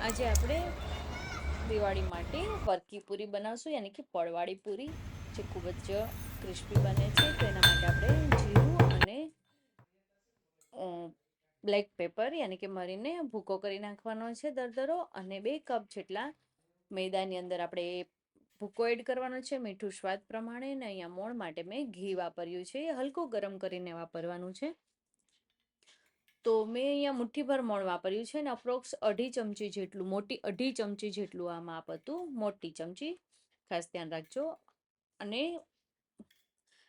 આજે આપણે દિવાળી માટે વરકી પૂરી બનાવશું, યાની કે પડવાળી પૂરી, જે ખૂબ જ ક્રિસ્પી બને છે. તો એના માટે આપણે જીરું અને બ્લેક પેપર યાની કે મરીને ભૂકો કરી નાખવાનો છે દરદરો, અને 2 કપ જેટલા મેદાની અંદર આપણે ભૂકો એડ કરવાનો છે, મીઠું સ્વાદ પ્રમાણે. ને અહીંયા મોણ માટે મેં ઘી વાપર્યું છે, હલકું ગરમ કરીને વાપરવાનું છે. તો મેં અહીંયા મુઠ્ઠીભર મોણ વાપર્યું છે, ને અપ્રોક્સ 2.5 ચમચી જેટલું, મોટી 2.5 ચમચી જેટલું આ માપ હતું, મોટી ચમચી, ખાસ ધ્યાન રાખજો. અને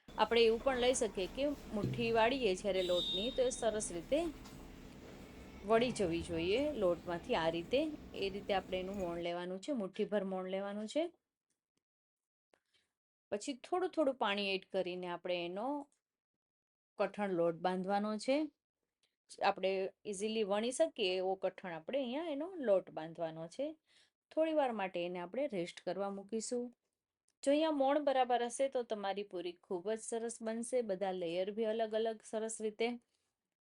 આપણે એવું પણ લઈ શકીએ કે મુઠ્ઠી વાળીએ જ્યારે લોટની, તો એ સરસ રીતે વળી જવી જોઈએ લોટમાંથી, આ રીતે. એ રીતે આપણે એનું મોણ લેવાનું છે, મુઠ્ઠીભર મોણ લેવાનું છે. પછી થોડું થોડું પાણી એડ કરીને આપણે એનો કઠણ લોટ બાંધવાનો છે. આપણે ઇઝીલી વણી શકીએ એવો કઠણ આપણે અહીંયા એનો લોટ બાંધવાનો છે. થોડી વાર માટે એને આપણે રેસ્ટ કરવા મૂકીશું. જો અહીંયા મોણ બરાબર હશે તો તમારી પૂરી ખૂબ જ સરસ બનશે, બધા લેયર બી અલગ અલગ સરસ રીતે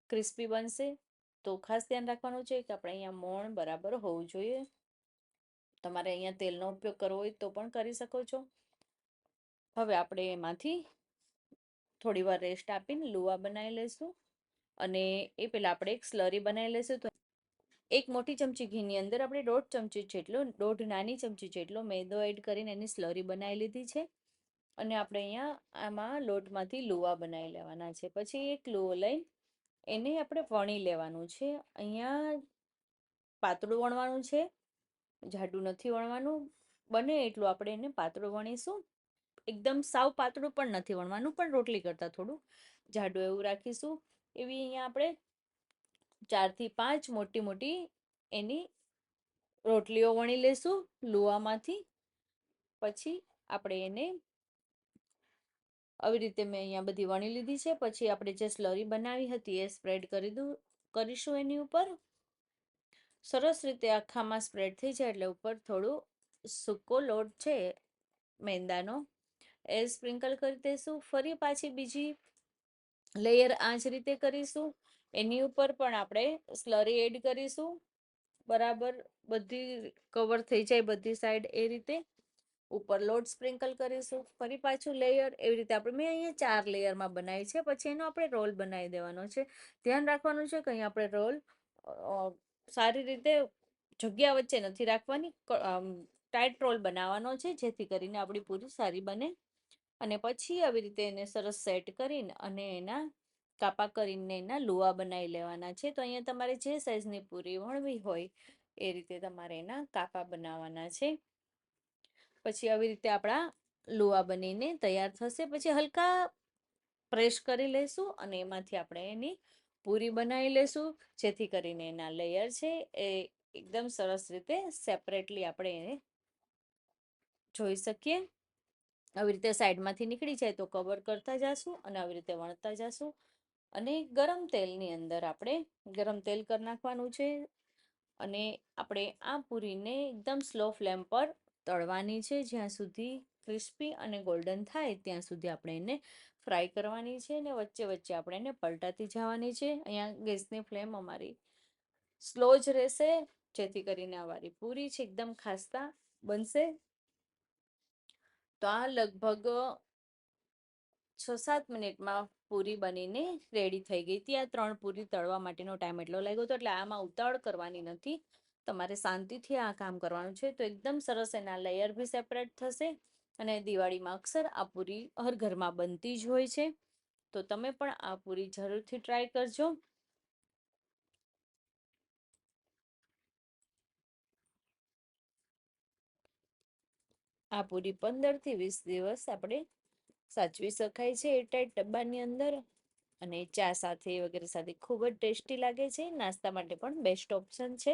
ક્રિસ્પી બનશે. તો ખાસ ધ્યાન રાખવાનું છે કે આપણે અહીંયા મોણ બરાબર હોવું જોઈએ. તમારે અહીંયા તેલનો ઉપયોગ કરવો હોય તો પણ કરી શકો છો. હવે આપણે એમાંથી થોડી વાર રેસ્ટ આપીને લુવા બનાવી લઈશું. અને એ પહેલાં આપણે એક સ્લરી બનાવી લઈશું. તો 1 મોટી ચમચી ઘીની અંદર આપણે 1.5 ચમચી જેટલો, 1.5 નાની ચમચી જેટલો મેદો એડ કરીને એની સ્લરી બનાવી લીધી છે. અને આપણે અહીંયા આમાં લોટમાંથી લુવા બનાવી લેવાના છે. પછી એક લુવો લઈ એને આપણે વણી લેવાનું છે. અહીંયા પાતળું વણવાનું છે, જાડું નથી વણવાનું. બને એટલું આપણે એને પાતળું વણીશું. એકદમ સાવ પાતળું પણ નથી વણવાનું, પણ રોટલી કરતાં થોડું જાડું એવું રાખીશું. એવી અહીંયા આપણે 4 થી 5 મોટી મોટી એની રોટલીઓ વણી લેશું લુવામાંથી. પછી આપણે એને આવી રીતે મેં અહીંયા બધી વણી લીધી છે. પછી આપણે જે સ્લરી બનાવી હતી એ સ્પ્રેડ કરીશું એની ઉપર. સરસ રીતે આખામાં સ્પ્રેડ થઈ જાય એટલે ઉપર થોડું સૂકો લોટ છે મેંદાનો એ સ્પ્રિંકલ કરી દઈશું. ફરી પાછી બીજી લેયર આ જ રીતે કરીશું. એની ઉપર પણ આપણે સ્લરી એડ કરીશું, બરાબર બધી કવર થઈ જાય બધી સાઈડ એ રીતે. ઉપર લોટ સ્પ્રિંકલ કરીશું, ફરી પાછું લેયર. એવી રીતે મેં અહીંયા 4 લેયરમાં બનાવી છે. પછી એનો આપણે રોલ બનાવી દેવાનો છે. ધ્યાન રાખવાનું છે કે અહીં આપણે રોલ સારી રીતે જગ્યા વચ્ચે નથી રાખવાની, ટાઈટ રોલ બનાવવાનો છે, જેથી કરીને આપણી પૂરી સારી બને. અને પછી આવી રીતે એને સરસ સેટ કરીને અને એના કાપા કરીને એના લુવા બનાવી લેવાના છે. તો અહીંયા તમારે જે સાઈઝની પૂરી વણવી હોય એ રીતે તમારે એના કાપા બનાવવાના છે. પછી આવી રીતે આપણા લુવા બનીને તૈયાર થશે. પછી હલકા પ્રેસ કરી લઈશું અને એમાંથી આપણે એની પૂરી બનાવી લઈશું, જેથી કરીને એના લેયર છે એ એકદમ સરસ રીતે સેપરેટલી આપણે એને જોઈ શકીએ. આવી રીતે સાઈડમાંથી નીકળી જાય તો કવર કરતા જશું અને આવી રીતે વણતા જશું. અને ગરમ તેલની અંદર આપણે ગરમ તેલ કરી નાખવાનું છે. અને આપણે આ પૂરીને એકદમ સ્લો ફ્લેમ પર તળવાની છે, જ્યાં સુધી ક્રિસ્પી અને ગોલ્ડન થાય ત્યાં સુધી આપણે એને ફ્રાય કરવાની છે. અને વચ્ચે વચ્ચે આપણે એને પલટાતી જવાની છે. અહીંયા ગેસની ફ્લેમ અમારી સ્લો જ રહેશે, જેથી કરીને અમારી પૂરી છે એકદમ ખાસ્તા બનશે. તો આ લગભગ 6-7 મિનિટમાં પૂરી બનીને રેડી થઈ ગઈ હતી. આ 3 પૂરી તળવા માટેનો ટાઈમ એટલો લાગ્યો હતો. એટલે આમાં ઉતાવળ કરવાની નથી, તમારે શાંતિથી આ કામ કરવાનું છે. તો એકદમ સરસ એના લેયર બી સેપરેટ થશે. અને દિવાળીમાં અક્ષર આ પૂરી હર ઘરમાં બનતી જ હોય છે. તો તમે પણ આ પૂરી જરૂરથી ટ્રાય કરજો. આ પૂરી 15 થી 20 દિવસ આપણે સાચવી શકાય છે એરટાઈટ ડબ્બાની અંદર. અને ચા સાથે વગેરે સાથે ખૂબ જ ટેસ્ટી લાગે છે. નાસ્તા માટે પણ બેસ્ટ ઓપ્શન છે.